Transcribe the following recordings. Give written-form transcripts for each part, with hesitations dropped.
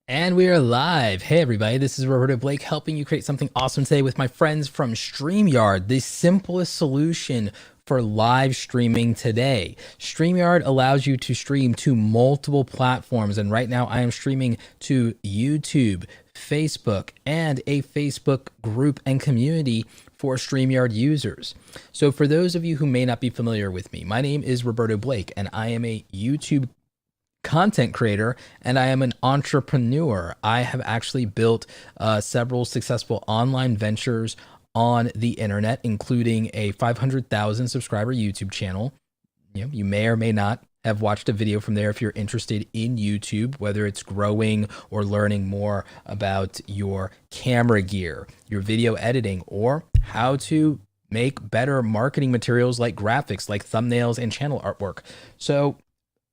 And we are live. Hey, everybody, this is Roberto Blake helping you create something awesome today with my friends from Streamyard, the simplest solution for live streaming today. Streamyard allows you to stream to multiple platforms, and right now I am streaming to YouTube, Facebook, and a Facebook group and community for Streamyard users. So for those of you who may not be familiar with me, my name is Roberto Blake, and I am a YouTube content creator, and I am an entrepreneur. I have actually built several successful online ventures on the internet, including a 500,000 subscriber YouTube channel. You may or may not have watched a video from there if you're interested in YouTube, whether it's growing or learning more about your camera gear, your video editing, or how to make better marketing materials like graphics, like thumbnails and channel artwork. So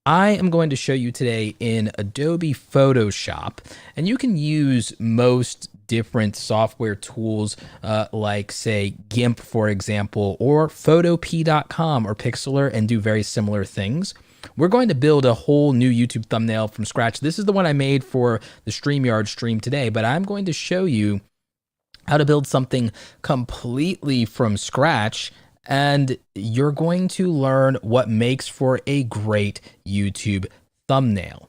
I am going to show you today in Adobe Photoshop, and you can use most different software tools like, say, GIMP, for example, or photop.com or Pixlr, and do very similar things. We're going to build a whole new YouTube thumbnail from scratch. This is the one I made for the Streamyard stream today, but I'm going to show you how to build something completely from scratch, and you're going to learn what makes for a great YouTube thumbnail.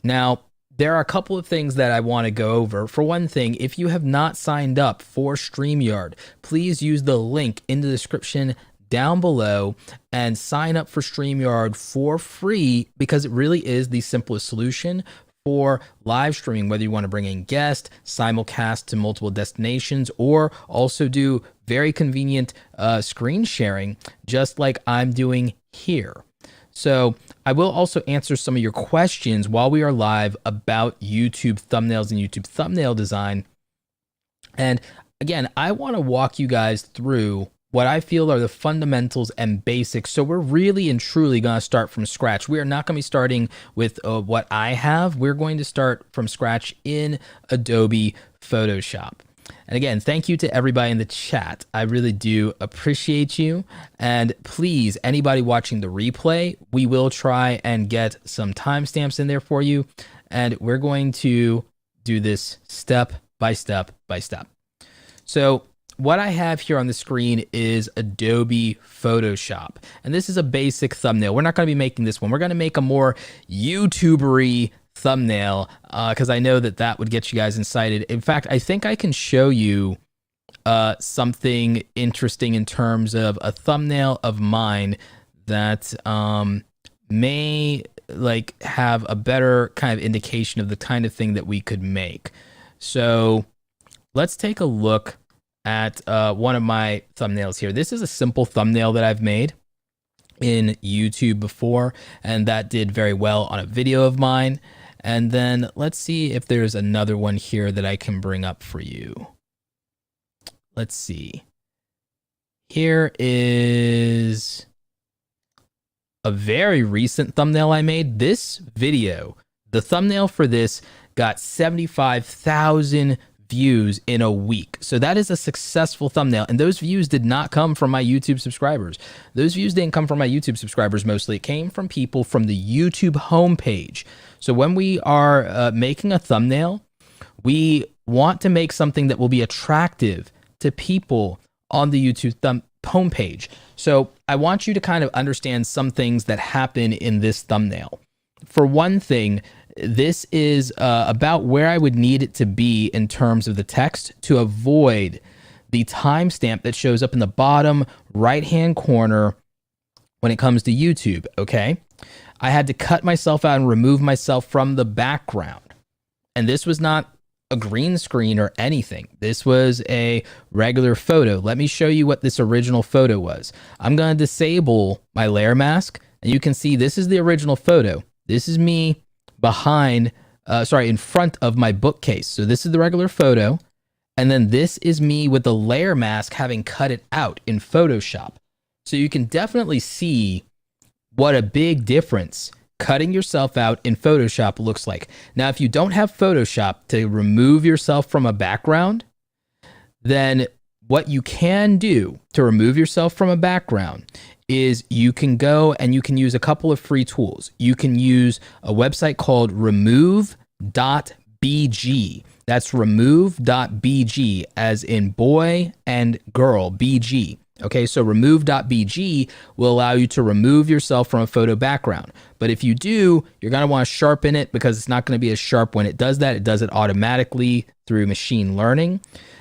Now, there are a couple of things that I want to go over. For one thing, if you have not signed up for Streamyard, please use the link in the description down below and sign up for Streamyard for free, because it really is the simplest solution for live streaming, whether you want to bring in guests, simulcast to multiple destinations, or also do very convenient screen sharing, just like I'm doing here. So I will also answer some of your questions while we are live about YouTube thumbnails and YouTube thumbnail design. And again, I want to walk you guys through what I feel are the fundamentals and basics. So we're really and truly going to start from scratch. We are not going to be starting with what I have. We're going to start from scratch in Adobe Photoshop. And again, thank you to everybody in the chat. I really do appreciate you. And please, anybody watching the replay, we will try and get some timestamps in there for you. And we're going to do this step by step by step. So what I have here on the screen is Adobe Photoshop, and this is a basic thumbnail. We're not going to be making this one. We're going to make a more YouTuber-y thumbnail because I know that that would get you guys excited. In fact, I think I can show you something interesting in terms of a thumbnail of mine that may have a better kind of indication of the kind of thing that we could make. So let's take a look at one of my thumbnails here. This is a simple thumbnail that I've made in YouTube before, and that did very well on a video of mine. And then let's see if there's another one here that I can bring up for you. Let's see. Here is a very recent thumbnail I made. This video, the thumbnail for this got 75,000 views in a week. So that is a successful thumbnail. And those views did not come from my YouTube subscribers. Those views didn't come from my YouTube subscribers mostly. It came from people from the YouTube homepage. So when we are making a thumbnail, we want to make something that will be attractive to people on the YouTube homepage. So I want you to kind of understand some things that happen in this thumbnail. For one thing, this is about where I would need it to be in terms of the text to avoid the timestamp that shows up in the bottom right-hand corner when it comes to YouTube, okay? I had to cut myself out and remove myself from the background. And this was not a green screen or anything. This was a regular photo. Let me show you what this original photo was. I'm going to disable my layer mask, and you can see this is the original photo. This is me in front of my bookcase. So this is the regular photo. And then this is me with the layer mask having cut it out in Photoshop. So you can definitely see what a big difference cutting yourself out in Photoshop looks like. Now, if you don't have Photoshop to remove yourself from a background, then what you can do to remove yourself from a background is you can go and you can use a couple of free tools. You can use a website called remove.bg. remove.bg. That's remove.bg, as in boy and girl, BG. Okay, so remove.bg will allow you to remove yourself from a photo background. But if you do, you're going to want to sharpen it, because it's not going to be as sharp when it does that. It does it automatically through machine learning.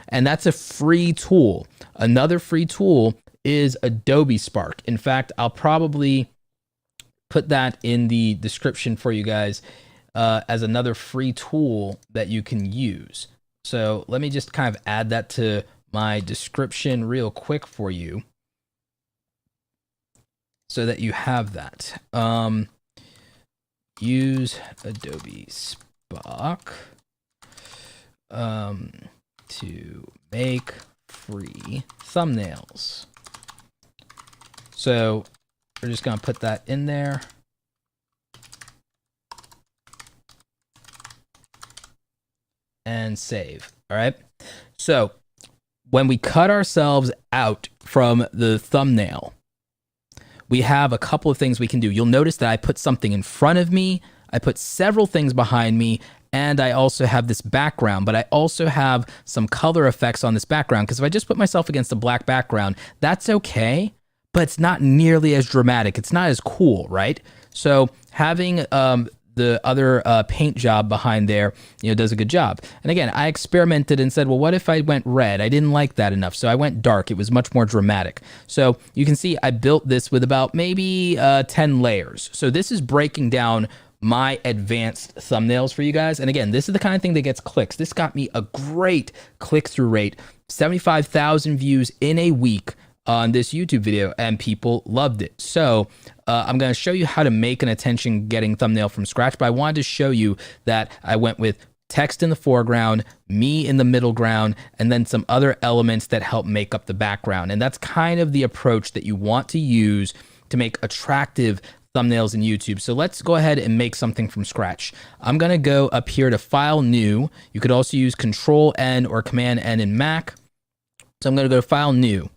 And that's a free tool. Another free tool is Adobe Spark. In fact, I'll probably put that in the description for you guys as another free tool that you can use. So let me just kind of add that to my description real quick for you, so that you have that. Use Adobe Spark to make free thumbnails. So we're just going to put that in there. And save. All right. So when we cut ourselves out from the thumbnail, we have a couple of things we can do. You'll notice that I put something in front of me, I put several things behind me, and I also have this background, but I also have some color effects on this background, because if I just put myself against a black background, that's okay, but it's not nearly as dramatic. It's not as cool, right? So having the other paint job behind there, does a good job. And again, I experimented and said, well, what if I went red? I didn't like that enough, so I went dark. It was much more dramatic. So you can see I built this with about maybe 10 layers. So this is breaking down my advanced thumbnails for you guys. And again, this is the kind of thing that gets clicks. This got me a great click-through rate, 75,000 views in a week on this YouTube video, and people loved it. So I'm going to show you how to make an attention-getting thumbnail from scratch, but I wanted to show you that I went with text in the foreground, me in the middle ground, and then some other elements that help make up the background. And that's kind of the approach that you want to use to make attractive thumbnails in YouTube. So let's go ahead and make something from scratch. I'm going to go up here to File, New. You could also use Control N or Command N in Mac. So I'm going to go to File, New.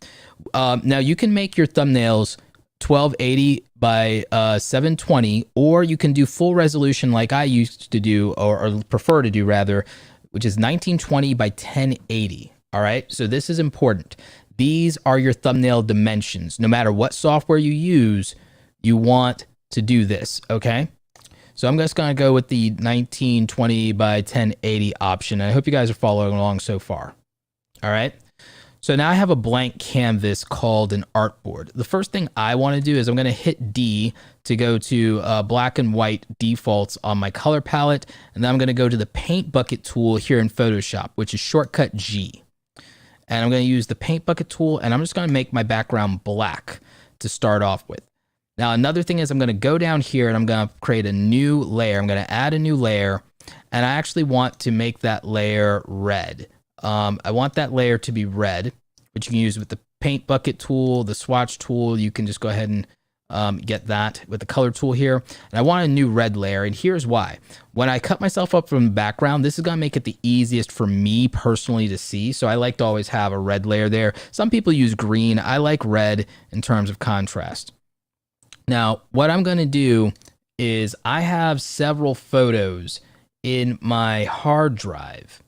Now you can make your thumbnails 1280 by 720, or you can do full resolution like I used to do, or prefer to do rather, which is 1920 by 1080. All right, so this is important. These are your thumbnail dimensions. No matter what software you use, you want to do this, okay? So I'm just gonna go with the 1920 by 1080 option. I hope you guys are following along so far. All right. So now I have a blank canvas called an artboard. The first thing I want to do is I'm going to hit D to go to black and white defaults on my color palette. And then I'm going to go to the paint bucket tool here in Photoshop, which is shortcut G. And I'm going to use the paint bucket tool, and I'm just going to make my background black to start off with. Now, another thing is I'm going to go down here and I'm going to create a new layer. I'm going to add a new layer, and I actually want to make that layer red. I want that layer to be red, which you can use with the paint bucket tool, the swatch tool. You can just go ahead and get that with the color tool here. And I want a new red layer, and here's why. When I cut myself up from the background, this is gonna make it the easiest for me personally to see. So I like to always have a red layer there. Some people use green. I like red in terms of contrast. Now, what I'm gonna do is I have several photos in my hard drive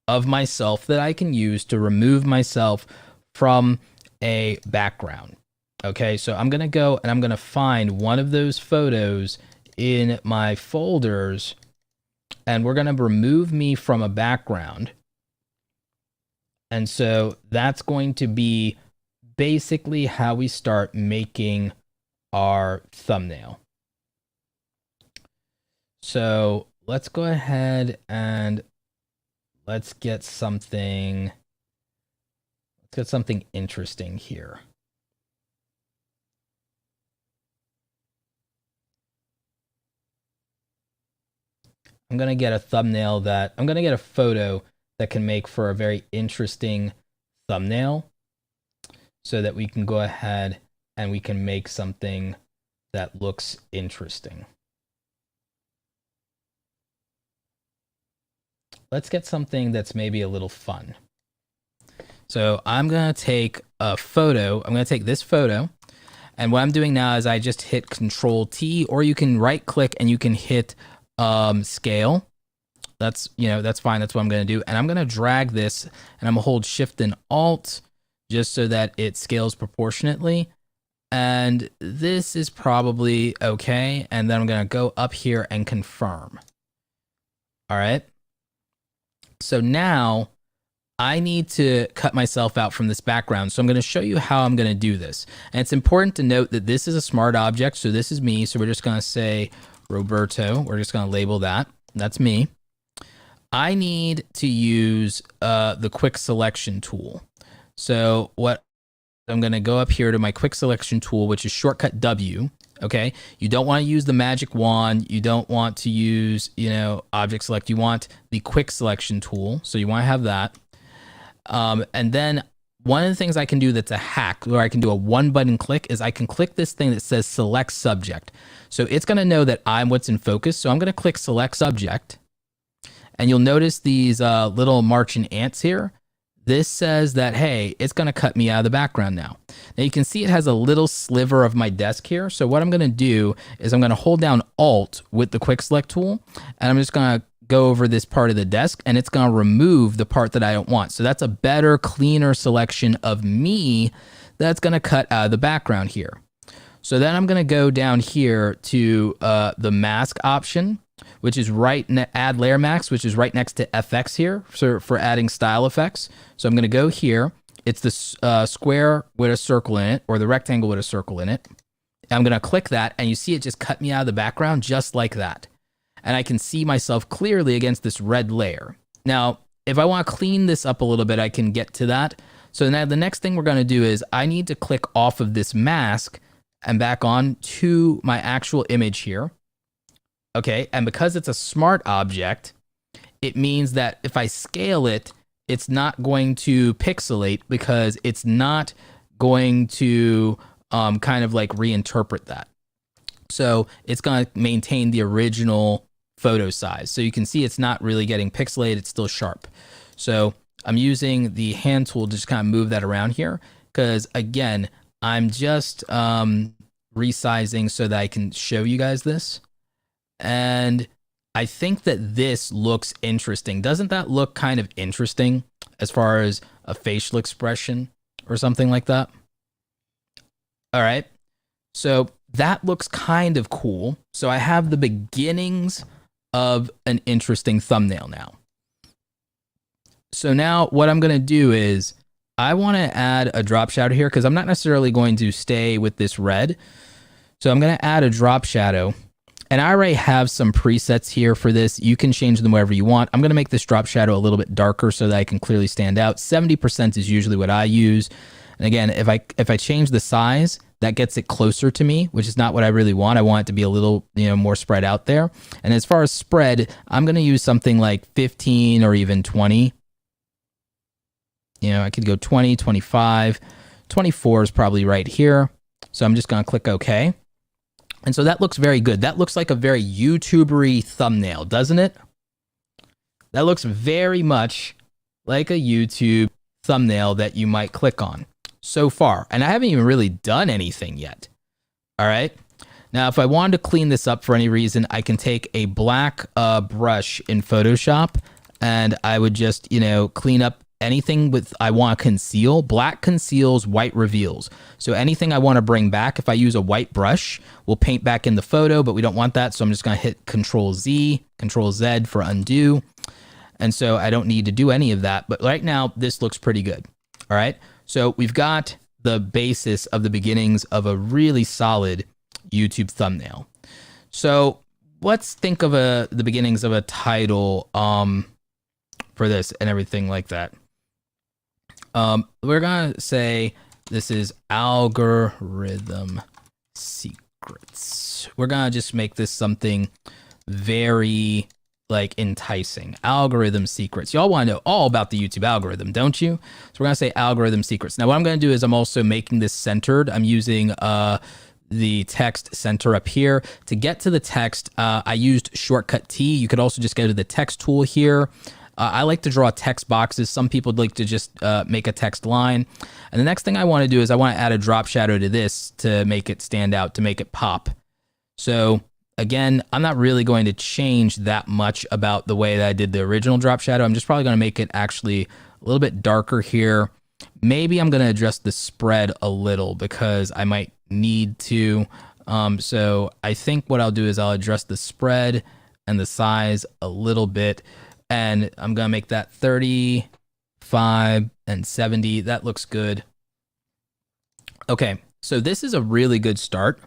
of myself that I can use to remove myself from a background. Okay, so I'm gonna go and I'm gonna find one of those photos in my folders, and we're gonna remove me from a background. And so that's going to be basically how we start making our thumbnail. So let's go ahead and let's get something interesting here. I'm going to get a photo that can make for a very interesting thumbnail, so that we can go ahead and we can make something that looks interesting. Let's get something that's maybe a little fun. So I'm going to take a photo. I'm going to take this photo. And what I'm doing now is I just hit Control T, or you can right click and you can hit scale. That's, that's fine. That's what I'm going to do. And I'm going to drag this and I'm going to hold Shift and Alt just so that it scales proportionately. And this is probably okay. And then I'm going to go up here and confirm. All right. So now I need to cut myself out from this background. So I'm going to show you how I'm going to do this. And it's important to note that this is a smart object. So this is me. So we're just going to say Roberto. We're just going to label that. That's me. I need to use the quick selection tool. So what I'm going to go up here to my quick selection tool, which is shortcut W. Okay. You don't want to use the magic wand. You don't want to use, object select. You want the quick selection tool. So you want to have that. And then one of the things I can do that's a hack, where I can do a one button click, is I can click this thing that says select subject. So it's going to know that I'm what's in focus. So I'm going to click select subject. And you'll notice these little marching ants here. This says that, hey, it's going to cut me out of the background now. Now you can see it has a little sliver of my desk here. So what I'm going to do is I'm going to hold down Alt with the quick select tool. And I'm just going to go over this part of the desk and it's going to remove the part that I don't want. So that's a better, cleaner selection of me that's going to cut out of the background here. So then I'm going to go down here to the mask option, which is add layer mask, which is right next to FX here for adding style effects. So I'm going to go here. It's the square with a circle in it, or the rectangle with a circle in it. I'm going to click that and you see it just cut me out of the background just like that. And I can see myself clearly against this red layer. Now, if I want to clean this up a little bit, I can get to that. So now the next thing we're going to do is I need to click off of this mask and back on to my actual image here. Okay, and because it's a smart object, it means that if I scale it, it's not going to pixelate because it's not going to kind of like reinterpret that. So it's going to maintain the original photo size. So you can see it's not really getting pixelated, it's still sharp. So I'm using the hand tool to just kind of move that around here because, again, I'm just resizing so that I can show you guys this. And I think that this looks interesting. Doesn't that look kind of interesting as far as a facial expression or something like that? All right. So that looks kind of cool. So I have the beginnings of an interesting thumbnail now. So now what I'm going to do is I want to add a drop shadow here because I'm not necessarily going to stay with this red. So I'm going to add a drop shadow. And I already have some presets here for this. You can change them wherever you want. I'm going to make this drop shadow a little bit darker so that I can clearly stand out. 70% is usually what I use. And again, if I change the size, that gets it closer to me, which is not what I really want. I want it to be a little, more spread out there. And as far as spread, I'm going to use something like 15 or even 20. I could go 20, 25, 24 is probably right here. So I'm just going to click OK. And so that looks very good. That looks like a very YouTuber-y thumbnail, doesn't it? That looks very much like a YouTube thumbnail that you might click on so far. And I haven't even really done anything yet. All right. Now, if I wanted to clean this up for any reason, I can take a black brush in Photoshop and I would just, clean up anything I want to conceal. Black conceals, white reveals. So anything I want to bring back, if I use a white brush, will paint back in the photo, but we don't want that. So I'm just going to hit Control Z, Control Z for undo. And so I don't need to do any of that. But right now, this looks pretty good. All right. So we've got the basis of the beginnings of a really solid YouTube thumbnail. So let's think of the beginnings of a title for this and everything like that. We're going to say this is algorithm secrets. We're going to just make this something very enticing. Algorithm secrets. Y'all want to know all about the YouTube algorithm, don't you? So we're going to say algorithm secrets. Now what I'm going to do is I'm also making this centered. I'm using the text center up here. To get to the text, I used shortcut T. You could also just go to the text tool here. I like to draw text boxes. Some people like to just make a text line. And the next thing I want to do is I want to add a drop shadow to this to make it stand out, to make it pop. So again, I'm not really going to change that much about the way that I did the original drop shadow. I'm just probably going to make it actually a little bit darker here. Maybe I'm going to adjust the spread a little because I might need to. So I think what I'll do is I'll adjust the spread and the size a little bit, and I'm going to make that 35 and 70. That looks good. Okay, so this is a really good start.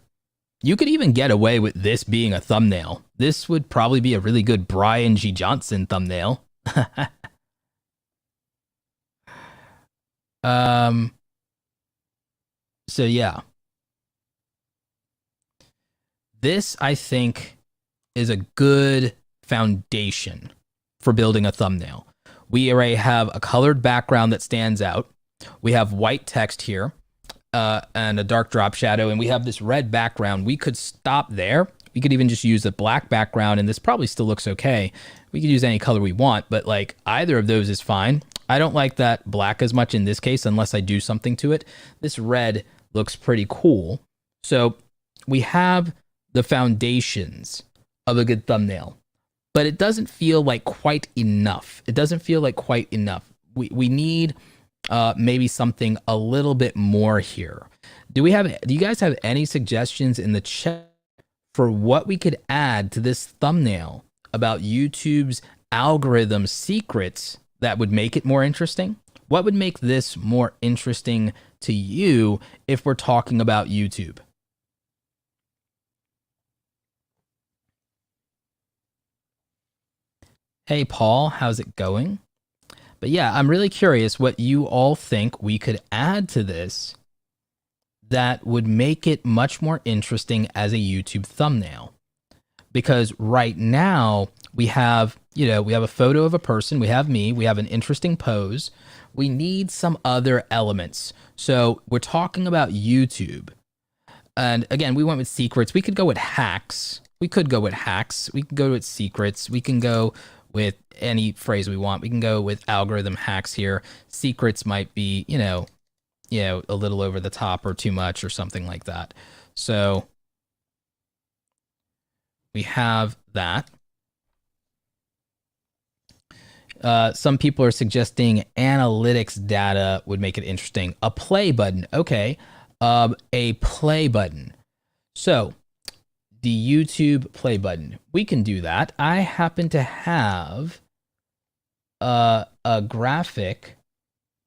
You could even get away with this being a thumbnail. This would probably be a really good Brian G. Johnson thumbnail. So yeah. This, I think, is a good foundation for building a thumbnail. We already have a colored background that stands out. We have white text here. And a dark drop shadow, and we have this red background. We could stop there. We could even just use a black background, and this probably still looks okay. We could use any color we want, but like either of those is fine. I don't like that black as much in this case unless I do something to it. This red looks pretty cool. So we have the foundations of a good thumbnail, but it doesn't feel like quite enough. It doesn't feel like quite enough. We need maybe something a little bit more here. Do you guys have any suggestions in the chat for what we could add to this thumbnail about YouTube's algorithm secrets that would make it more interesting? What would make this more interesting to you if we're talking about YouTube? Hey, Paul, how's it going? But yeah, I'm really curious what you all think we could add to this that would make it much more interesting as a YouTube thumbnail. Because right now we have a photo of a person, we have me, we have an interesting pose. We need some other elements. So we're talking about YouTube. And again, we went with secrets. We could go with hacks. We could go with secrets. We can go with any phrase we want. We can go with algorithm hacks here. Secrets might be, a little over the top or too much or something like that. So we have that. Some people are suggesting analytics data would make it interesting. A play button. Okay. A play button. So the YouTube play button. We can do that. I happen to have a graphic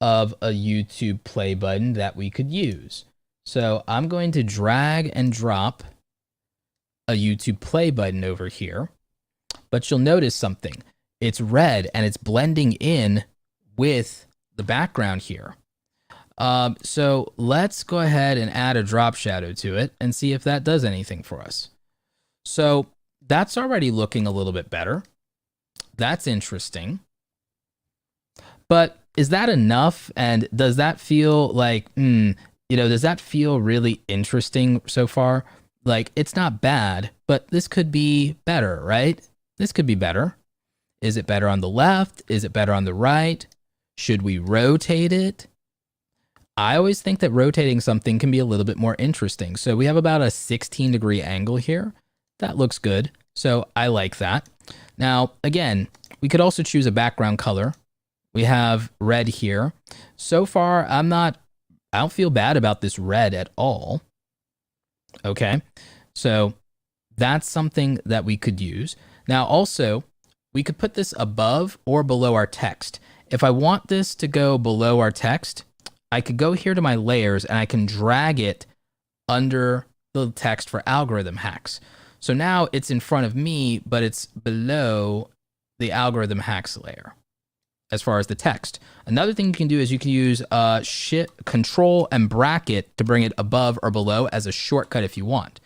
of a YouTube play button that we could use. So I'm going to drag and drop a YouTube play button over here. But you'll notice something. It's red and it's blending in with the background here. So let's go ahead and add a drop shadow to it and see if that does anything for us. So that's already looking a little bit better. That's interesting. But is that enough? And does that feel like, does that feel really interesting so far? Like, it's not bad, but this could be better, right? This could be better. Is it better on the left? Is it better on the right? Should we rotate it? I always think that rotating something can be a little bit more interesting. So we have about a 16-degree angle here. That looks good. So I like that. Now, again, we could also choose a background color. We have red here. So far, I don't feel bad about this red at all. Okay. So that's something that we could use. Now, also, we could put this above or below our text. If I want this to go below our text, I could go here to my layers and I can drag it under the text for algorithm hacks. So now it's in front of me, but it's below the algorithm hacks layer as far as the text. Another thing you can do is you can use Shift, Control, and bracket to bring it above or below as a shortcut if you want.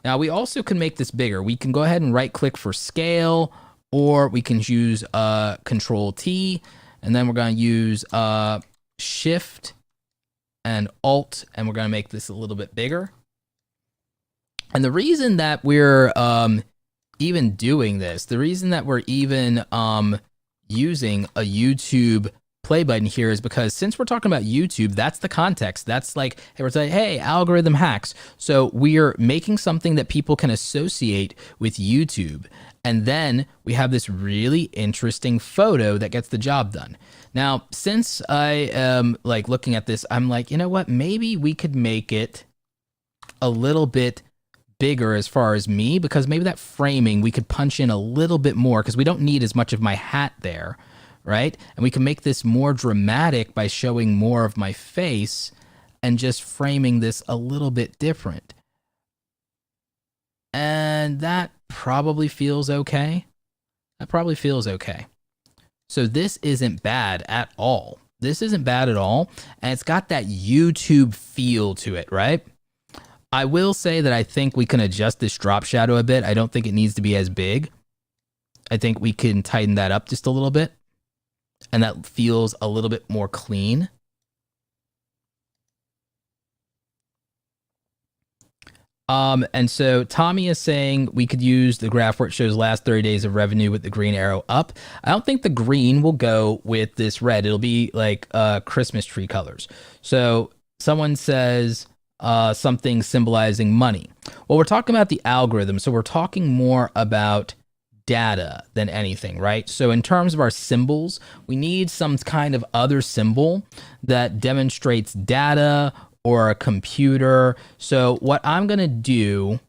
Now we also can make this bigger. We can go ahead and right click for scale, or we can use Control T, and then we're going to use Shift and Alt, and we're going to make this a little bit bigger. And the reason that we're even doing this, the reason that we're even using a YouTube play button here is because since we're talking about YouTube, that's the context. That's like, hey, we're saying, hey, algorithm hacks. So we're making something that people can associate with YouTube. And then we have this really interesting photo that gets the job done. Now, since I am like looking at this, I'm like, you know what? Maybe we could make it a little bit bigger as far as me, because maybe that framing, we could punch in a little bit more because we don't need as much of my hat there, right? And we can make this more dramatic by showing more of my face and just framing this a little bit different. And that probably feels okay. That probably feels okay. So this isn't bad at all. This isn't bad at all. And it's got that YouTube feel to it, right? I will say that I think we can adjust this drop shadow a bit. I don't think it needs to be as big. I think we can tighten that up just a little bit. And that feels a little bit more clean. And so Tommy is saying we could use the graph where it shows last 30 days of revenue with the green arrow up. I don't think the green will go with this red. It'll be like Christmas tree colors. So someone says something symbolizing money. Well, we're talking about the algorithm. So we're talking more about data than anything, right? So in terms of our symbols, we need some kind of other symbol that demonstrates data or a computer. So what I'm going to do,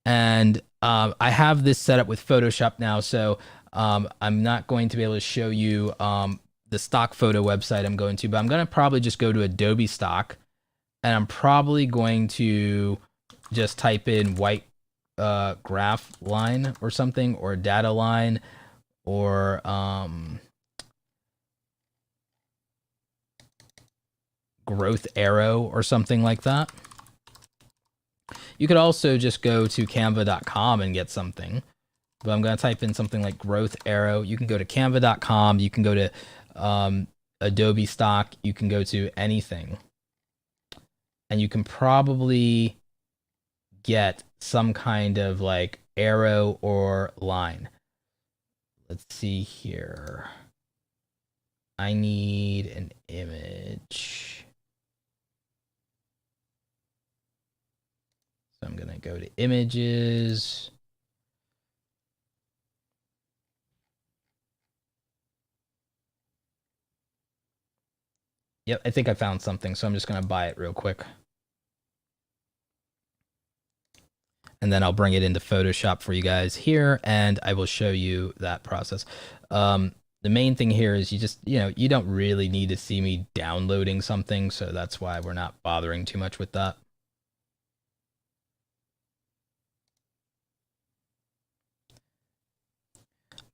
and I have this set up with Photoshop now, so I'm not going to be able to show you the stock photo website I'm going to, but I'm going to probably just go to Adobe Stock, and I'm probably going to just type in white graph line or something, or data line, or growth arrow or something like that. You could also just go to canva.com and get something, but I'm going to type in something like growth arrow. You can go to canva.com. You can go to Adobe Stock. You can go to anything, and you can probably get some kind of like arrow or line. Let's see here. I need an image. So I'm going to go to images. Yep, I think I found something, so I'm just going to buy it real quick. And then I'll bring it into Photoshop for you guys here, and I will show you that process. The main thing here is you don't really need to see me downloading something, so that's why we're not bothering too much with that.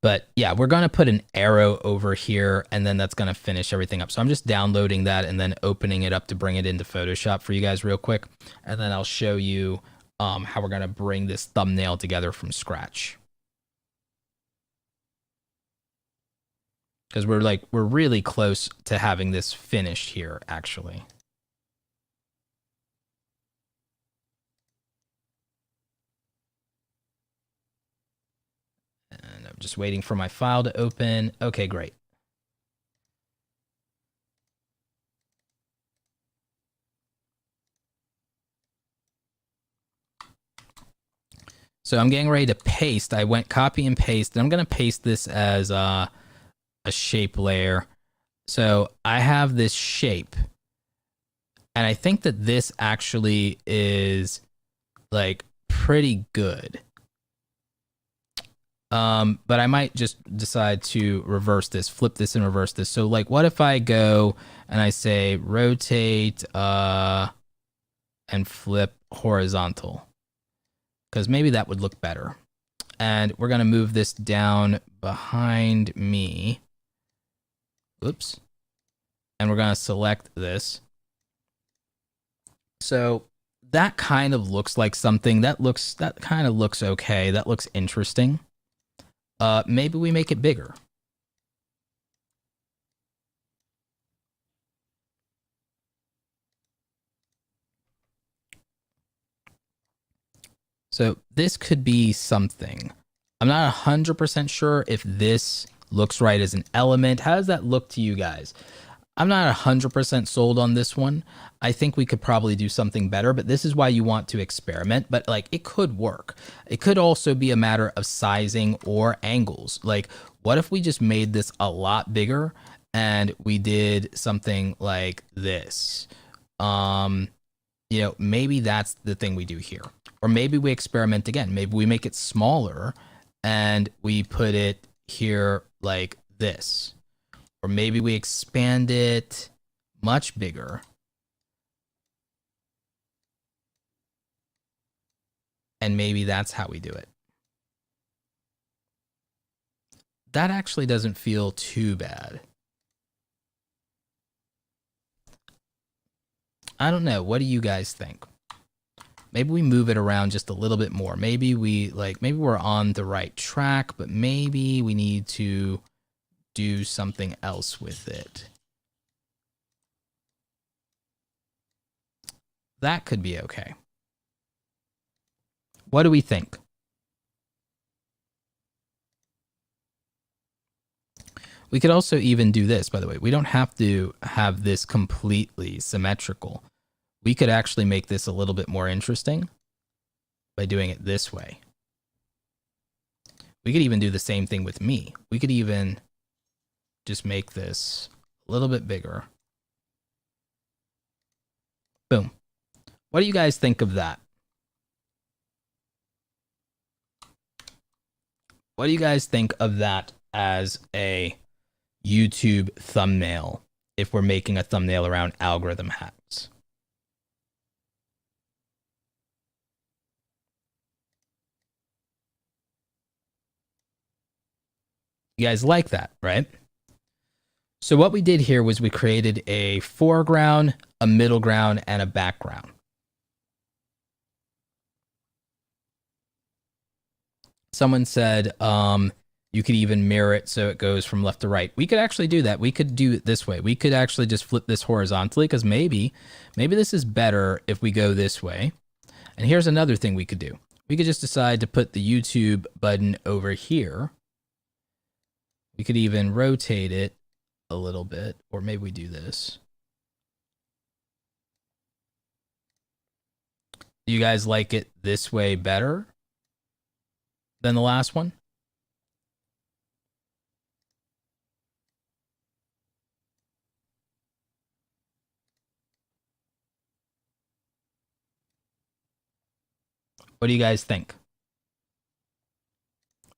But yeah, we're going to put an arrow over here, and then that's going to finish everything up. So I'm just downloading that and then opening it up to bring it into Photoshop for you guys real quick. And then I'll show you how we're going to bring this thumbnail together from scratch. Because we're really close to having this finished here, actually. And I'm just waiting for my file to open. Okay, great. So I'm getting ready to paste. I went copy and paste, and I'm going to paste this as a shape layer. So I have this shape, and I think that this actually is like pretty good. But I might just decide to reverse this, flip this and reverse this. So like, what if I go and I say rotate and flip horizontal? Because maybe that would look better. And we're going to move this down behind me. Oops. And we're going to select this. So that kind of looks like something that kind of looks okay. That looks interesting. Maybe we make it bigger. So this could be something. I'm not 100% sure if this looks right as an element. How does that look to you guys? I'm not 100% sold on this one. I think we could probably do something better, but this is why you want to experiment. But like, it could work. It could also be a matter of sizing or angles. Like, what if we just made this a lot bigger and we did something like this? You know, maybe that's the thing we do here. Or maybe we experiment again. Maybe we make it smaller and we put it here like this. Or maybe we expand it much bigger. And maybe that's how we do it. That actually doesn't feel too bad. I don't know. What do you guys think? Maybe we move it around just a little bit more. Maybe maybe we're on the right track, but maybe we need to do something else with it. That could be okay. What do we think? We could also even do this, by the way. We don't have to have this completely symmetrical. We could actually make this a little bit more interesting by doing it this way. We could even do the same thing with me. We could even just make this a little bit bigger. Boom. What do you guys think of that? What do you guys think of that as a YouTube thumbnail if we're making a thumbnail around algorithm hacks? You guys like that, right? So what we did here was we created a foreground, a middle ground, and a background. Someone said you could even mirror it so it goes from left to right. We could actually do that. We could do it this way. We could actually just flip this horizontally because maybe this is better if we go this way. And here's another thing we could do. We could just decide to put the YouTube button over here. We could even rotate it a little bit, or maybe we do this. Do you guys like it this way better than the last one? What do you guys think?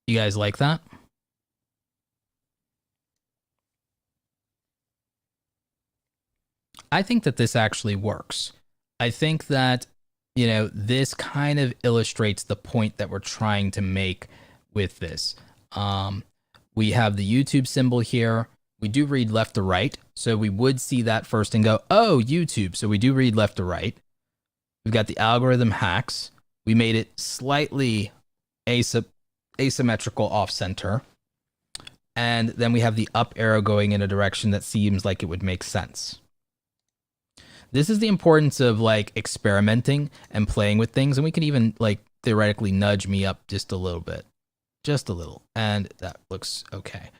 You guys like that? I think that this actually works. I think that, you know, this kind of illustrates the point that we're trying to make with this. We have the YouTube symbol here. We do read left to right. So we would see that first and go, oh, YouTube. So we do read left to right. We've got the algorithm hacks. We made it slightly asymmetrical off center. And then we have the up arrow going in a direction that seems like it would make sense. This is the importance of like experimenting and playing with things. And we can even like theoretically nudge me up just a little bit, just a little. And that looks okay.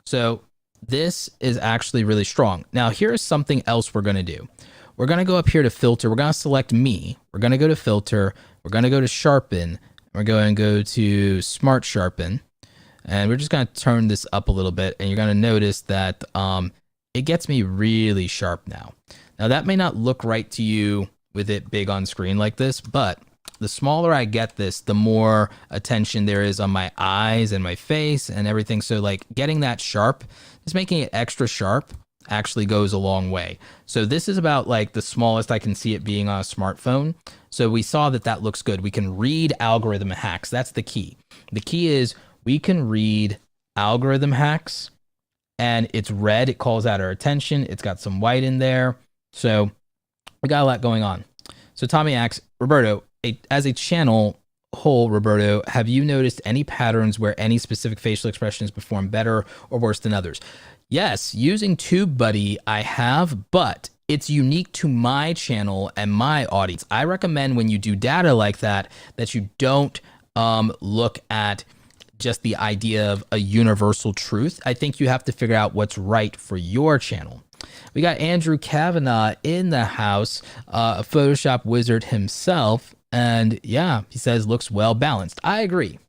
So this is actually really strong. Now here's something else we're going to do. We're going to go up here to filter. We're going to select me. We're going to go to filter. We're going to go to sharpen. We're going to go to smart sharpen. And we're just going to turn this up a little bit. And you're going to notice that it gets me really sharp now. Now that may not look right to you with it big on screen like this, but the smaller I get this, the more attention there is on my eyes and my face and everything. So like getting that sharp, just making it extra sharp actually goes a long way. So this is about like the smallest I can see it being on a smartphone. So we saw that that looks good. We can read algorithm hacks. That's the key. The key is we can read algorithm hacks and it's red. It calls out our attention. It's got some white in there. So we got a lot going on. So Tommy asks, Roberto, as a channel whole, Roberto, have you noticed any patterns where any specific facial expressions perform better or worse than others? Yes, using TubeBuddy, I have, but it's unique to my channel and my audience. I recommend when you do data like that, that you don't look at just the idea of a universal truth. I think you have to figure out what's right for your channel. We got Andrew Kavanaugh in the house, a Photoshop wizard himself. And yeah, he says looks well balanced. I agree.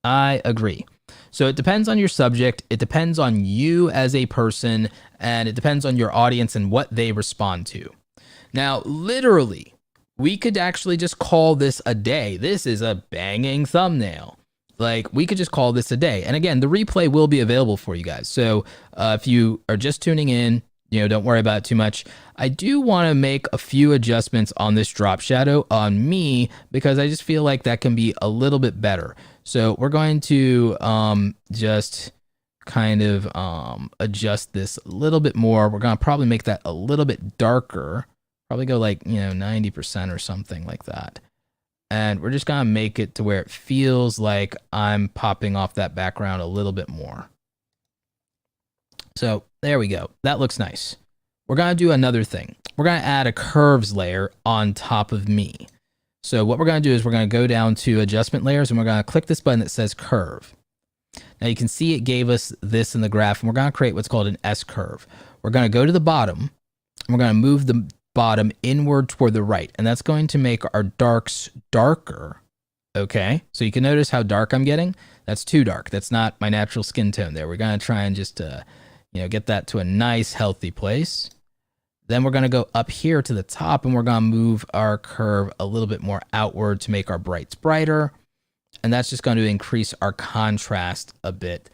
I agree. So it depends on your subject. It depends on you as a person, and it depends on your audience and what they respond to. Now, literally, we could actually just call this a day. This is a banging thumbnail. Like, we could just call this a day. And again, the replay will be available for you guys. So if you are just tuning in, don't worry about it too much. I do want to make a few adjustments on this drop shadow on me, because I just feel like that can be a little bit better. So we're going to just kind of adjust this a little bit more. We're going to probably make that a little bit darker. Probably go like, 90% or something like that. And we're just going to make it to where it feels like I'm popping off that background a little bit more. So there we go. That looks nice. We're going to do another thing. We're going to add a curves layer on top of me. So what we're going to do is we're going to go down to adjustment layers, and we're going to click this button that says curve. Now you can see it gave us this in the graph, and we're going to create what's called an S curve. We're going to go to the bottom, and we're going to move the bottom inward toward the right, and that's going to make our darks darker. Okay, so you can notice how dark I'm getting. That's too dark. That's not my natural skin tone there. We're going to try and just get that to a nice healthy place. Then we're going to go up here to the top, and we're going to move our curve a little bit more outward to make our brights brighter. And that's just going to increase our contrast a bit.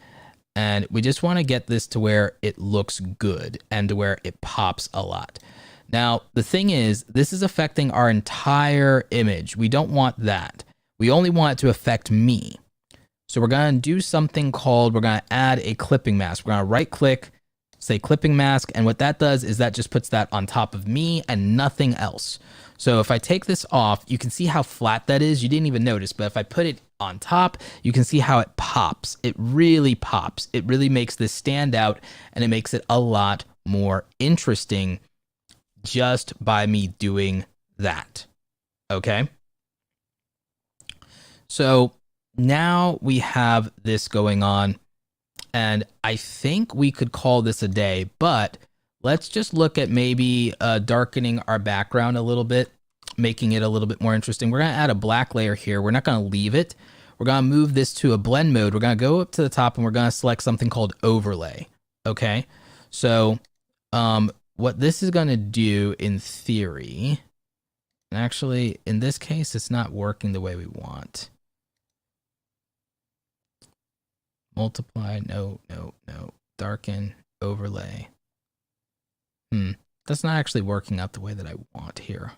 And we just want to get this to where it looks good and to where it pops a lot. Now, the thing is, this is affecting our entire image. We don't want that. We only want it to affect me. So we're going to do something called, we're going to add a clipping mask. We're going to right click, say clipping mask. And what that does is that just puts that on top of me and nothing else. So if I take this off, you can see how flat that is. You didn't even notice, but if I put it on top, you can see how it pops. It really pops. It really makes this stand out, and it makes it a lot more interesting just by me doing that. Okay. So now we have this going on, and I think we could call this a day, but let's just look at maybe darkening our background a little bit, making it a little bit more interesting. We're going to add a black layer here. We're not going to leave it. We're going to move this to a blend mode. We're going to go up to the top, and we're going to select something called overlay. Okay. So what this is going to do in theory, and actually in this case, it's not working the way we want. Multiply, no. Darken, overlay. That's not actually working out the way that I want here.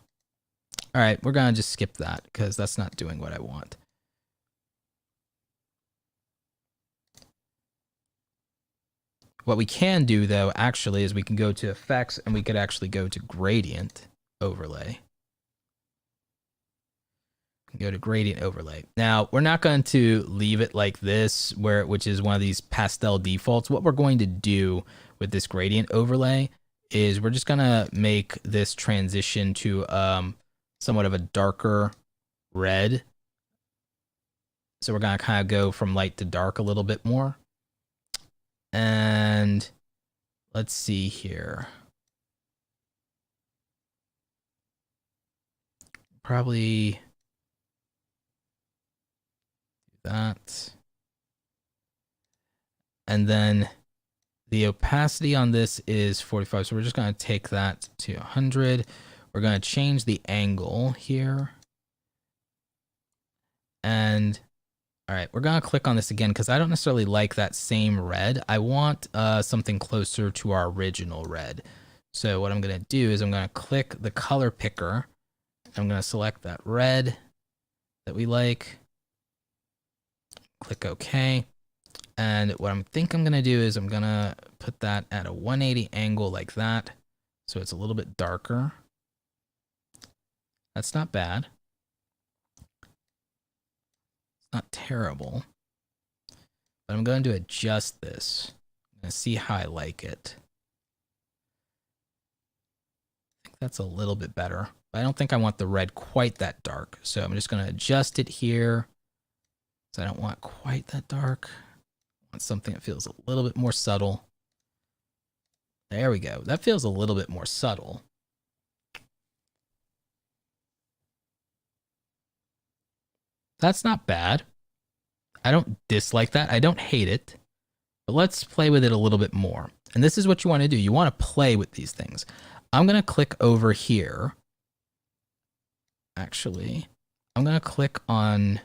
All right, we're going to just skip that because that's not doing what I want. What we can do, though, actually, is we can go to effects, and we could actually go to gradient overlay. Go to gradient overlay. Now, we're not going to leave it like this, which is one of these pastel defaults. What we're going to do with this gradient overlay is we're just going to make this transition to somewhat of a darker red. So we're going to kind of go from light to dark a little bit more. And let's see here. Probably do that. And then the opacity on this is 45. So we're just going to take that to 100. We're going to change the angle here. And all right, we're going to click on this again because I don't necessarily like that same red. I want something closer to our original red. So what I'm going to do is I'm going to click the color picker. I'm going to select that red that we like. Click OK. And what I think I'm going to do is I'm going to put that at a 180 angle like that. So it's a little bit darker. That's not bad. Not terrible, but I'm going to adjust this and see how I like it. I think that's a little bit better, but I don't think I want the red quite that dark. So I'm just going to adjust it here. So I don't want quite that dark. I want something that feels a little bit more subtle. There we go. That feels a little bit more subtle. That's not bad. I don't dislike that. I don't hate it. But let's play with it a little bit more. And this is what you want to do. You want to play with these things. I'm going to click over here. Actually, I'm going to click on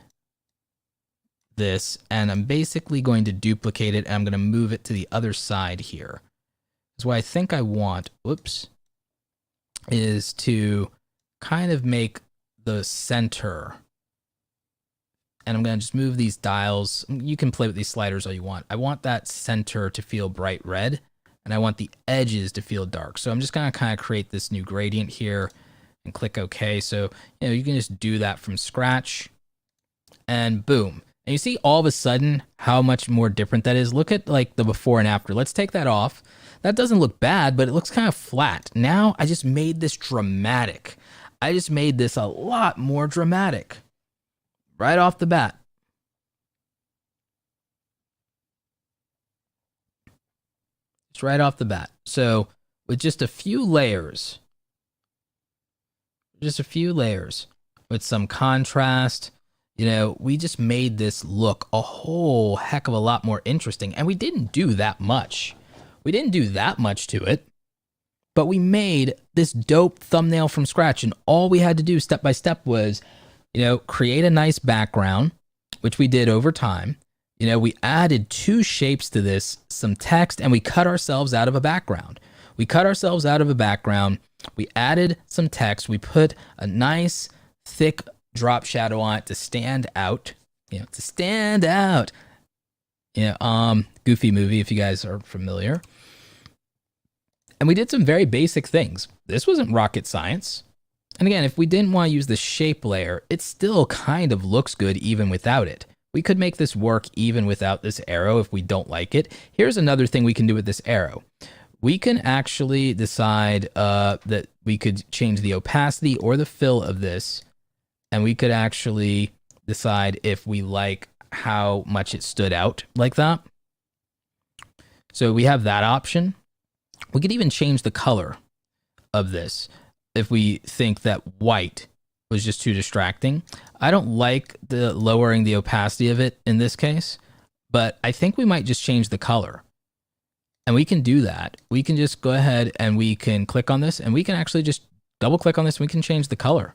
this, and I'm basically going to duplicate it, and I'm going to move it to the other side here. Because what I think I want, whoops, is to kind of make the center. And I'm going to just move these dials. You can play with these sliders all you want. I want that center to feel bright red, and I want the edges to feel dark. So I'm just going to kind of create this new gradient here and click OK. So, you know, you can just do that from scratch, and boom. And you see all of a sudden how much more different that is. Look at like the before and after. Let's take that off. That doesn't look bad, but it looks kind of flat. Now I just made this dramatic. I just made this a lot more dramatic. Right off the bat. It's right off the bat. So with just a few layers, with some contrast, you know, we just made this look a whole heck of a lot more interesting. And we didn't do that much. We didn't do that much to it, but we made this dope thumbnail from scratch. And all we had to do step by step was, you know, create a nice background, which we did over time. You know, we added 2 shapes to this, some text, and we cut ourselves out of a background. We added some text. We put a nice thick drop shadow on it to stand out. You know, Goofy movie, if you guys are familiar. And we did some very basic things. This wasn't rocket science. And again, if we didn't want to use the shape layer, it still kind of looks good even without it. We could make this work even without this arrow if we don't like it. Here's another thing we can do with this arrow. We can actually decide that we could change the opacity or the fill of this. And we could actually decide if we like how much it stood out like that. So we have that option. We could even change the color of this if we think that white was just too distracting. I don't like the lowering the opacity of it in this case, but I think we might just change the color. And we can do that. We can just go ahead and we can click on this, and we can actually just double click on this. We can change the color.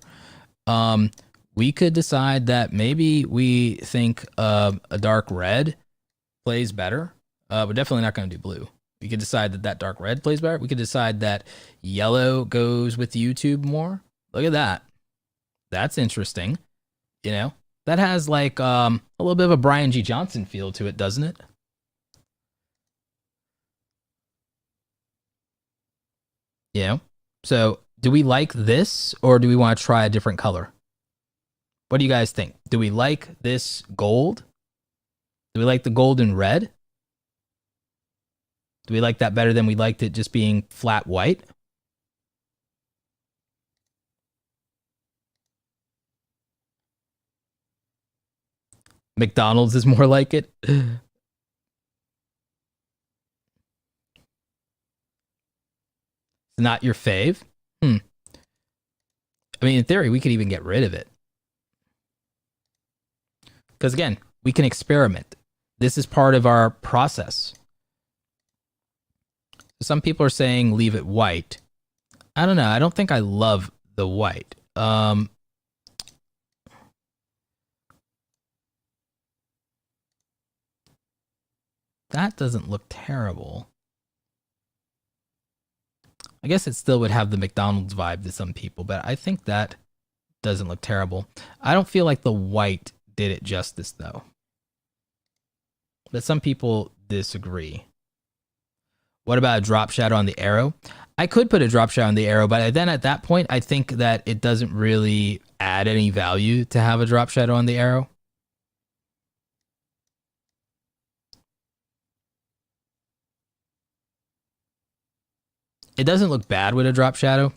We could decide that maybe we think a dark red plays better. We're definitely not going to do blue. We could decide that that dark red plays better. We could decide that yellow goes with YouTube more. Look at that. That's interesting. You know, that has like a little bit of a Brian G. Johnson feel to it, doesn't it? You know, so do we like this, or do we want to try a different color? What do you guys think? Do we like this gold? Do we like the gold and red? Do we like that better than we liked it just being flat white? McDonald's is more like it. It's not your fave? I mean, in theory, we could even get rid of it. Because again, we can experiment. This is part of our process. Some people are saying leave it white. I don't know. I don't think I love the white. That doesn't look terrible. I guess it still would have the McDonald's vibe to some people, but I think that doesn't look terrible. I don't feel like the white did it justice though. But some people disagree. What about a drop shadow on the arrow? I could put a drop shadow on the arrow, but then at that point, I think that it doesn't really add any value to have a drop shadow on the arrow. It doesn't look bad with a drop shadow.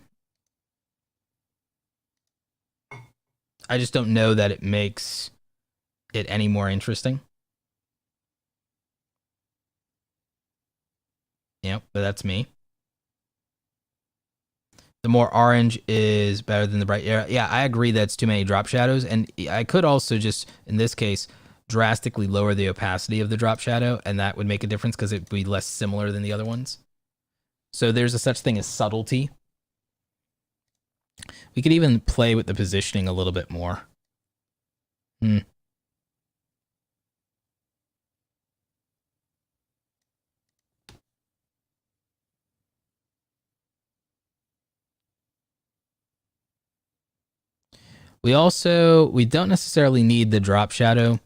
I just don't know that it makes it any more interesting. Yep, but that's me. The more orange is better than the bright. Yeah, I agree that's too many drop shadows. And I could also just, in this case, drastically lower the opacity of the drop shadow, and that would make a difference because it'd be less similar than the other ones. So there's a such thing as subtlety. We could even play with the positioning a little bit more. We don't necessarily need the drop shadow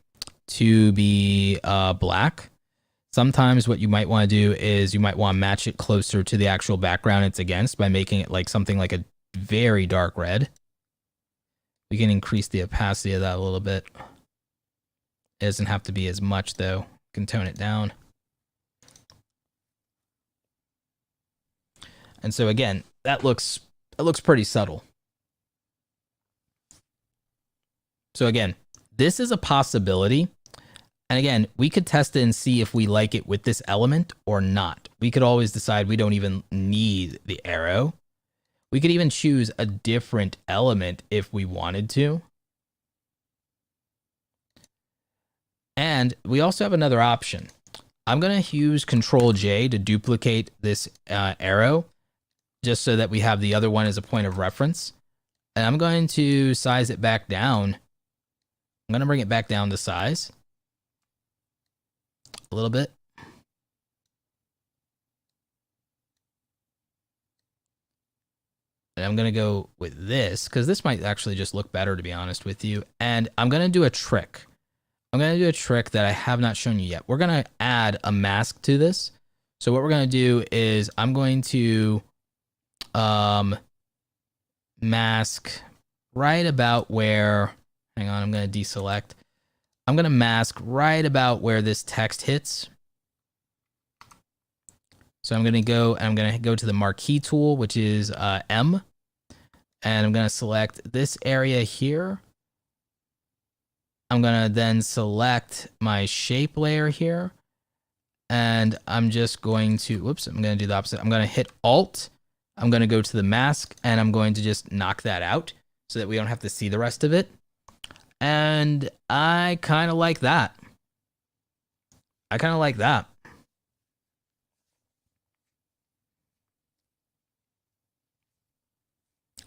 to be black. Sometimes what you might want to do is you might want to match it closer to the actual background it's against by making it like something like a very dark red. We can increase the opacity of that a little bit. It doesn't have to be as much though. You can tone it down. And so again, that looks pretty subtle. So again, this is a possibility. And again, we could test it and see if we like it with this element or not. We could always decide we don't even need the arrow. We could even choose a different element if we wanted to. And we also have another option. I'm going to use Control J to duplicate this arrow just so that we have the other one as a point of reference. And I'm going to size it back down. I'm going to bring it back down to size a little bit. And I'm going to go with this because this might actually just look better, to be honest with you. And I'm going to do a trick. I'm going to do a trick that I have not shown you yet. We're going to add a mask to this. So what we're going to do is I'm going to mask right about where, hang on, I'm going to deselect. I'm going to mask right about where this text hits. So I'm going to go to the marquee tool, which is M. And I'm going to select this area here. I'm going to then select my shape layer here. And I'm just going to, whoops, I'm going to do the opposite. I'm going to hit Alt. I'm going to go to the mask and I'm going to just knock that out so that we don't have to see the rest of it. And I kind of like that.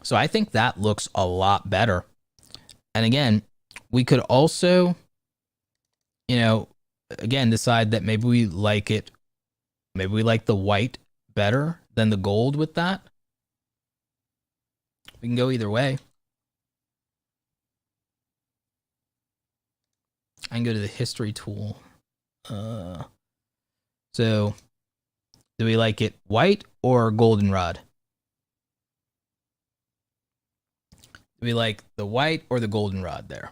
So I think that looks a lot better. And again, we could also, again, decide that maybe we like it. Maybe we like the white better than the gold with that. We can go either way. I can go to the history tool. So do we like it white or goldenrod? Do we like the white or the goldenrod there?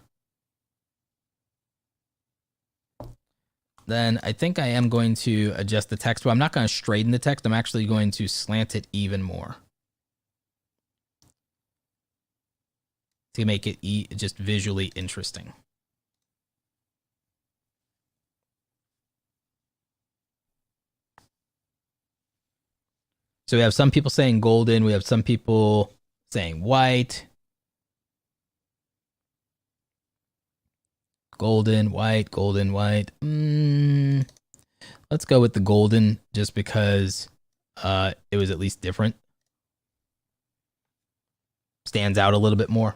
Then I think I am going to adjust the text. Well, I'm not going to straighten the text. I'm actually going to slant it even more to make it just visually interesting. So we have some people saying golden. We have some people saying white. Golden, white, golden, white. Let's go with the golden just because it was at least different. Stands out a little bit more.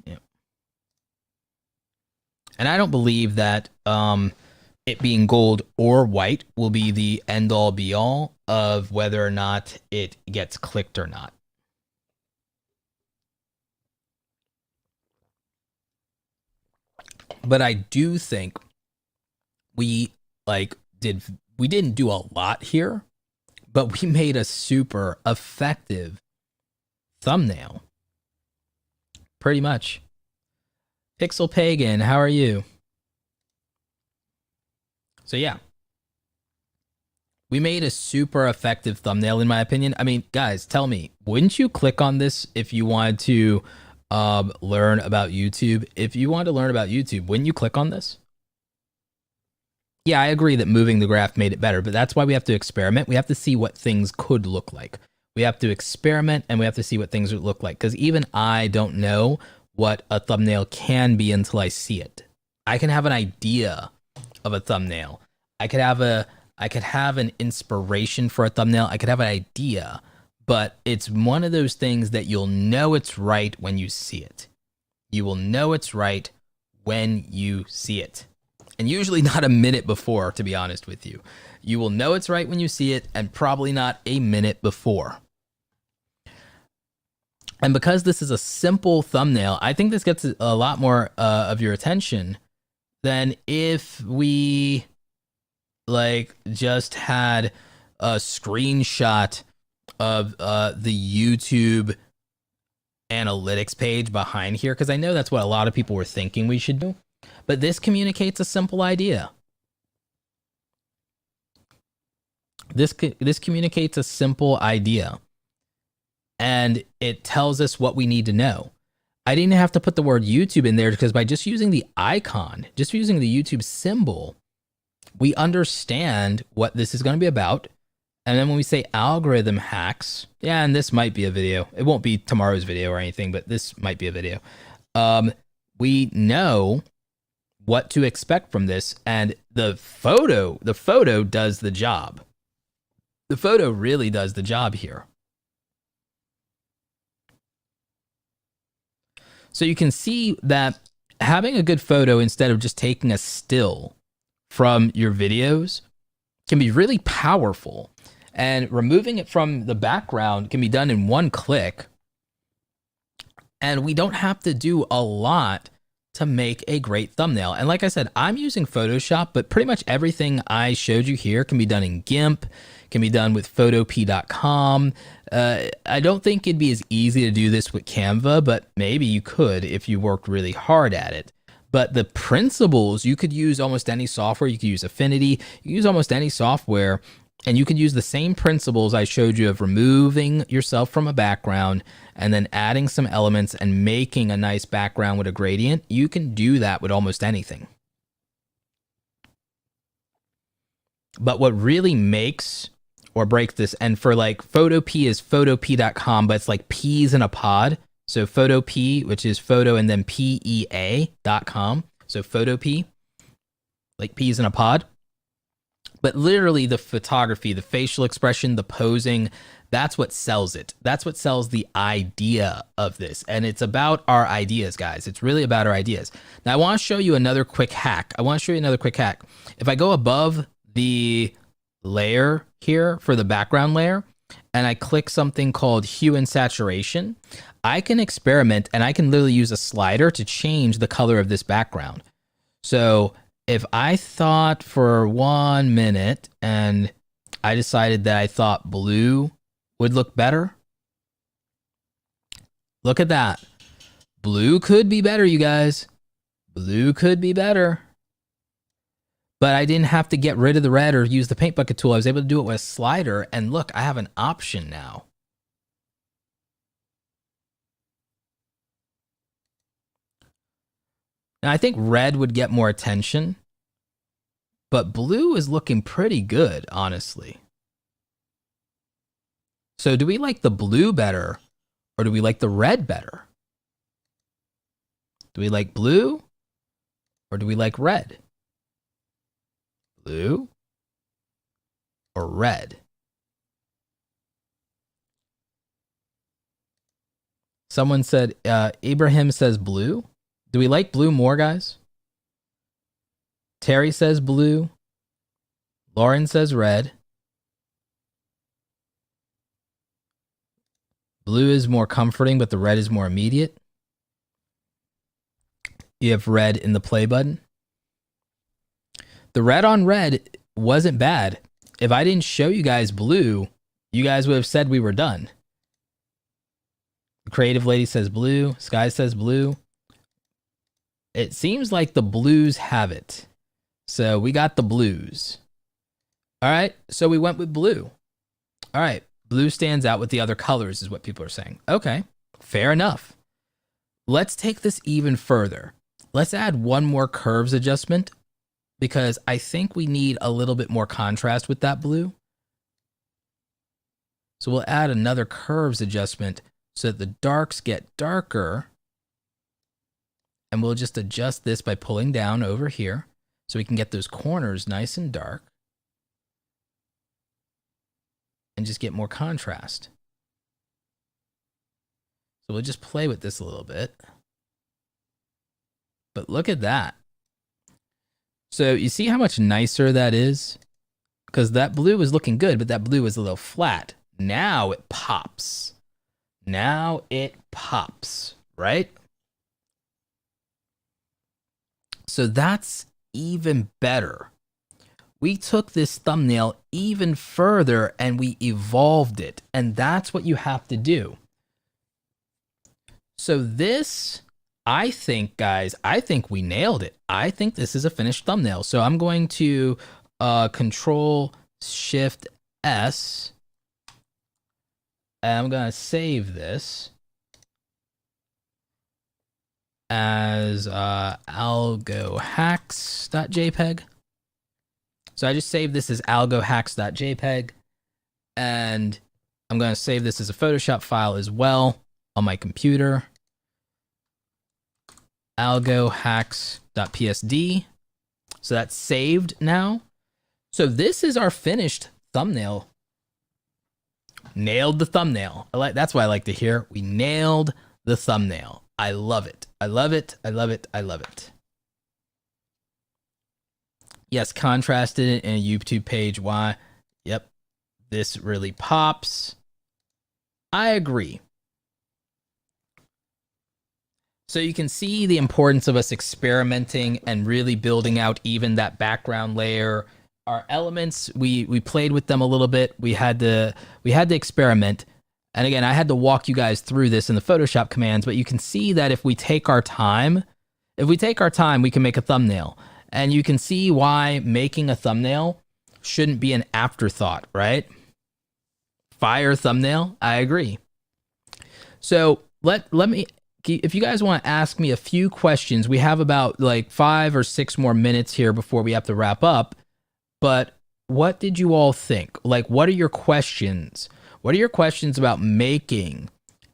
Yeah. And I don't believe that it being gold or white will be the end all be all of whether or not it gets clicked or not. But I do think we didn't do a lot here, but we made a super effective thumbnail. Pretty much. Pixel Pagan, how are you? So yeah. We made a super effective thumbnail in my opinion. I mean, guys, tell me, wouldn't you click on this if you wanted to learn about YouTube. If you want to learn about YouTube, when you click on this, yeah, I agree that moving the graph made it better, but that's why we have to experiment. We have to see what things could look like. We have to experiment and we have to see what things would look like. Because even I don't know what a thumbnail can be until I see it. I can have an idea of a thumbnail. I could have an inspiration for a thumbnail. I could have an idea, but it's one of those things that you'll know it's right when you see it. You will know it's right when you see it. And usually not a minute before, to be honest with you. You will know it's right when you see it, and probably not a minute before. And because this is a simple thumbnail, I think this gets a lot more of your attention than if we like just had a screenshot of the YouTube analytics page behind here, because I know that's what a lot of people were thinking we should do. But this communicates a simple idea. This communicates a simple idea. And it tells us what we need to know. I didn't have to put the word YouTube in there because by just using the icon, just using the YouTube symbol, we understand what this is going to be about. And then when we say algorithm hacks, yeah, and this might be a video. It won't be tomorrow's video or anything, but this might be a video. We know what to expect from this, and the photo does the job. The photo really does the job here. So you can see that having a good photo instead of just taking a still from your videos can be really powerful. And removing it from the background can be done in one click. And we don't have to do a lot to make a great thumbnail. And like I said, I'm using Photoshop, but pretty much everything I showed you here can be done in GIMP, can be done with photop.com. I don't think it'd be as easy to do this with Canva, but maybe you could if you worked really hard at it. But the principles, you could use almost any software. You could use Affinity, you can use almost any software, and you could use the same principles I showed you of removing yourself from a background and then adding some elements and making a nice background with a gradient. You can do that with almost anything. But what really makes or breaks this, and for like Photop is photop.com, but it's like peas in a pod. So Photop, which is photo and then PEA.com. So Photop, like peas in a pod. But literally the photography, the facial expression, the posing, that's what sells it. That's what sells the idea of this. And it's about our ideas, guys. It's really about our ideas. Now I want to show you another quick hack. If I go above the layer here for the background layer, and I click something called hue and saturation, I can experiment and I can literally use a slider to change the color of this background. So if I thought for 1 minute and I decided that I thought blue would look better, look at that. Blue could be better, you guys. Blue could be better. But I didn't have to get rid of the red or use the paint bucket tool. I was able to do it with a slider, and look, I have an option now. Now I think red would get more attention, but blue is looking pretty good, honestly. So do we like the blue better, or do we like the red better? Do we like blue, or do we like red? Blue or red? Someone said, Ibrahim says blue. Do we like blue more, guys? Terry says blue. Lauren says red. Blue is more comforting, but the red is more immediate. You have red in the play button. The red on red wasn't bad. If I didn't show you guys blue, you guys would have said we were done. The creative lady says blue. Sky says blue. It seems like the blues have it. So we got the blues. All right, so we went with blue. All right, blue stands out with the other colors is what people are saying. Okay, fair enough. let's take this even further. Let's add one more curves adjustment because I think we need a little bit more contrast with that blue. So we'll add another curves adjustment so that the darks get darker. And we'll just adjust this by pulling down over here so we can get those corners nice and dark and just get more contrast. So we'll just play with this a little bit. But look at that. So you see how much nicer that is? Because that blue was looking good, but that blue was a little flat. Now it pops. Now it pops, right? So that's even better. We took this thumbnail even further and we evolved it. And that's what you have to do. So this, I think, guys, I think we nailed it. I think this is a finished thumbnail. So I'm going to Control Shift S. And I'm going to save this as algohacks.jpg. So I just saved this as algohacks.jpg. And I'm going to save this as a Photoshop file as well on my computer. algohacks.psd. So that's saved now. So this is our finished thumbnail. Nailed the thumbnail. That's what I like to hear. We nailed the thumbnail. I love it. I love it. I love it. I love it. Yes, contrasted it in a YouTube page. Why? Yep. This really pops. I agree. So you can see the importance of us experimenting and really building out even that background layer. Our elements, we played with them a little bit. We had to experiment. And again, I had to walk you guys through this in the Photoshop commands, but you can see that if we take our time, we can make a thumbnail. And you can see why making a thumbnail shouldn't be an afterthought, right? Fire thumbnail, I agree. So let me, if you guys want to ask me a few questions, we have about like 5 or 6 more minutes here before we have to wrap up. But what did you all think? Like, what are your questions? What are your questions about making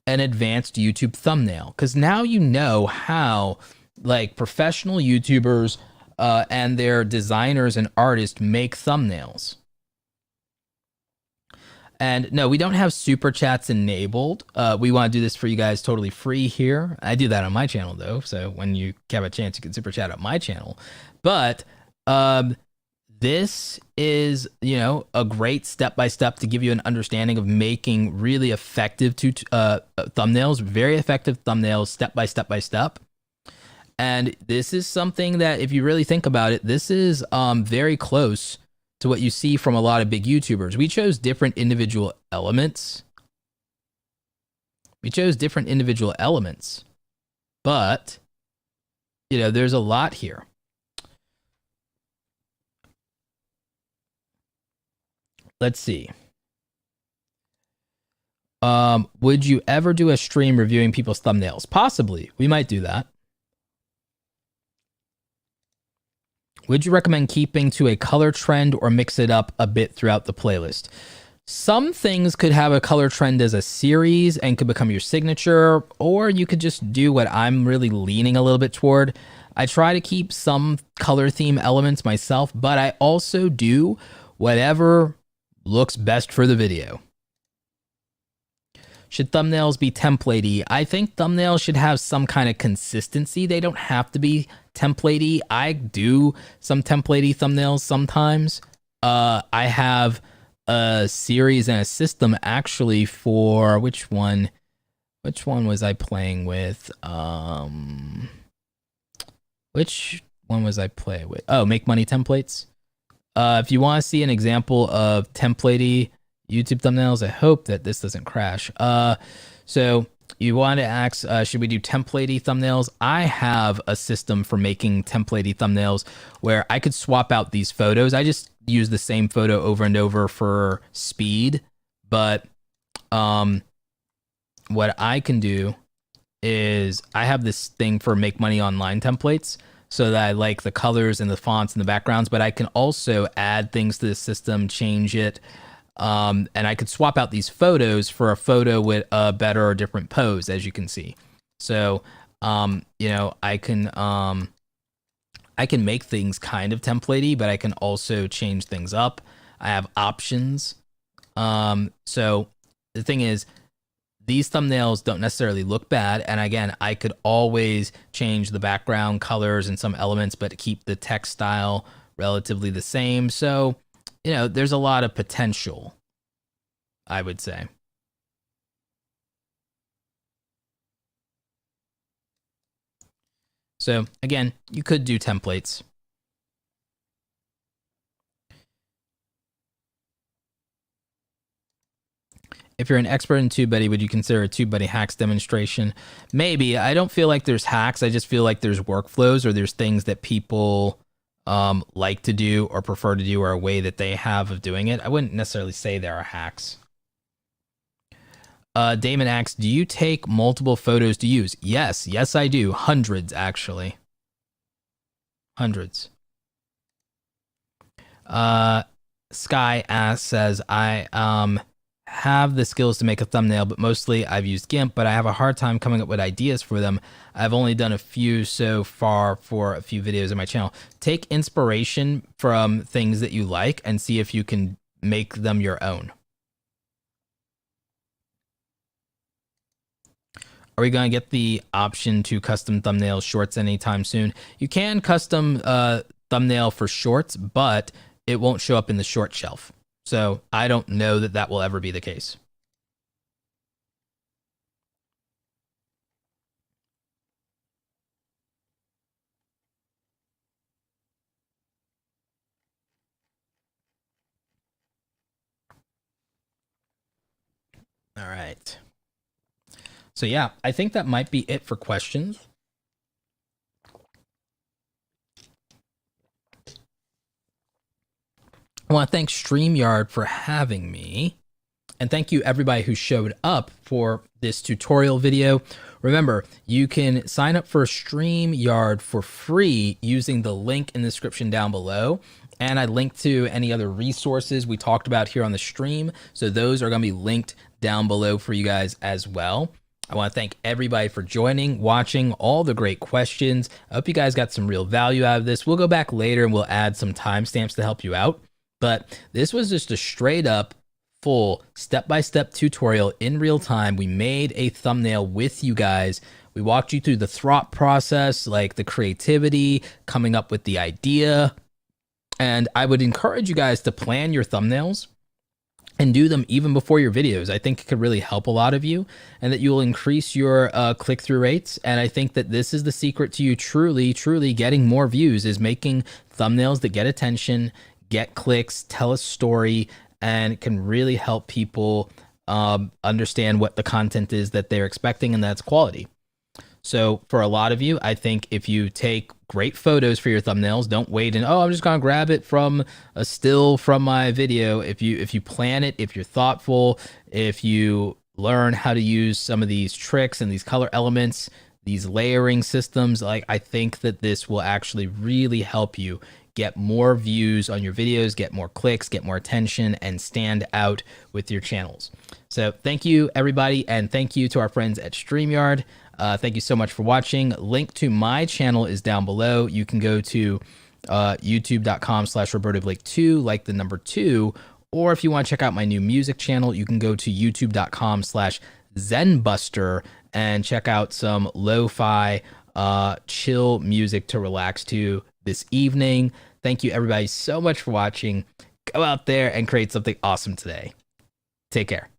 an advanced YouTube thumbnail? Because now you know how, like, professional YouTubers and their designers and artists make thumbnails. And no, we don't have super chats enabled. We want to do this for you guys totally free here. I do that on my channel though. So when you have a chance, you can super chat on my channel. But this is, you know, a great step-by-step to give you an understanding of making really effective thumbnails, very effective thumbnails, step-by-step. And this is something that, if you really think about it, this is very close to what you see from a lot of big YouTubers. We chose different individual elements. But, you know, there's a lot here. Let's see. Would you ever do a stream reviewing people's thumbnails? Possibly. We might do that. Would you recommend keeping to a color trend or mix it up a bit throughout the playlist? Some things could have a color trend as a series and could become your signature, or you could just do what I'm really leaning a little bit toward. I try to keep some color theme elements myself, but I also do whatever looks best for the video. Should thumbnails be templatey? I think thumbnails should have some kind of consistency. They don't have to be templatey. I do some templatey thumbnails sometimes. I have a series and a system actually for which one was I playing with? Which one was I playing with? Oh, Make Money Templates. If you want to see an example of templatey YouTube thumbnails, I hope that this doesn't crash. So you want to ask, should we do templatey thumbnails? I have a system for making templatey thumbnails where I could swap out these photos. I just use the same photo over and over for speed. But what I can do is I have this thing for make money online templates, so that I like the colors and the fonts and the backgrounds, but I can also add things to the system, change it. And I could swap out these photos for a photo with a better or different pose, as you can see. So, you know, I can make things kind of templatey, but I can also change things up. I have options. So the thing is, these thumbnails don't necessarily look bad. And again, I could always change the background colors and some elements, but keep the text style relatively the same. So, you know, there's a lot of potential, I would say. So again, you could do templates. If you're an expert in TubeBuddy, would you consider a TubeBuddy hacks demonstration? Maybe. I don't feel like there's hacks. I just feel like there's workflows, or there's things that people like to do or prefer to do, or a way that they have of doing it. I wouldn't necessarily say there are hacks. Damon asks, do you take multiple photos to use? Yes. Yes, I do. Hundreds, actually. Hundreds. Sky says, I have the skills to make a thumbnail, but mostly I've used GIMP, but I have a hard time coming up with ideas for them. I've only done a few so far for a few videos on my channel. Take inspiration from things that you like and see if you can make them your own. Are we going to get the option to custom thumbnail shorts anytime soon? You can custom thumbnail for shorts, but it won't show up in the short shelf. So I don't know that that will ever be the case. All right. So yeah, I think that might be it for questions. I want to thank Streamyard for having me. And thank you everybody who showed up for this tutorial video. Remember, you can sign up for Streamyard for free using the link in the description down below. And I linked to any other resources we talked about here on the stream. So those are going to be linked down below for you guys as well. I want to thank everybody for joining, watching, all the great questions. I hope you guys got some real value out of this. We'll go back later and we'll add some timestamps to help you out. But this was just a straight up full step-by-step tutorial in real time. We made a thumbnail with you guys. We walked you through the thought process, like the creativity, coming up with the idea. And I would encourage you guys to plan your thumbnails and do them even before your videos. I think it could really help a lot of you, and that you will increase your click-through rates. And I think that this is the secret to you truly getting more views, is making thumbnails that get attention, get clicks, tell a story, and can really help people understand what the content is that they're expecting, and that's quality. So for a lot of you, I think if you take great photos for your thumbnails, don't wait and, oh, I'm just gonna grab it from a still from my video. If you plan it, if you're thoughtful, if you learn how to use some of these tricks and these color elements, these layering systems, like, I think that this will actually really help you get more views on your videos, get more clicks, get more attention, and stand out with your channels. So thank you, everybody, and thank you to our friends at Streamyard. Thank you so much for watching. Link to my channel is down below. You can go to youtube.com/Roberto Blake 2, like the number 2, or if you want to check out my new music channel, you can go to youtube.com/Zenbuster and check out some lo-fi chill music to relax to this evening. Thank you everybody so much for watching. Go out there and create something awesome today. Take care.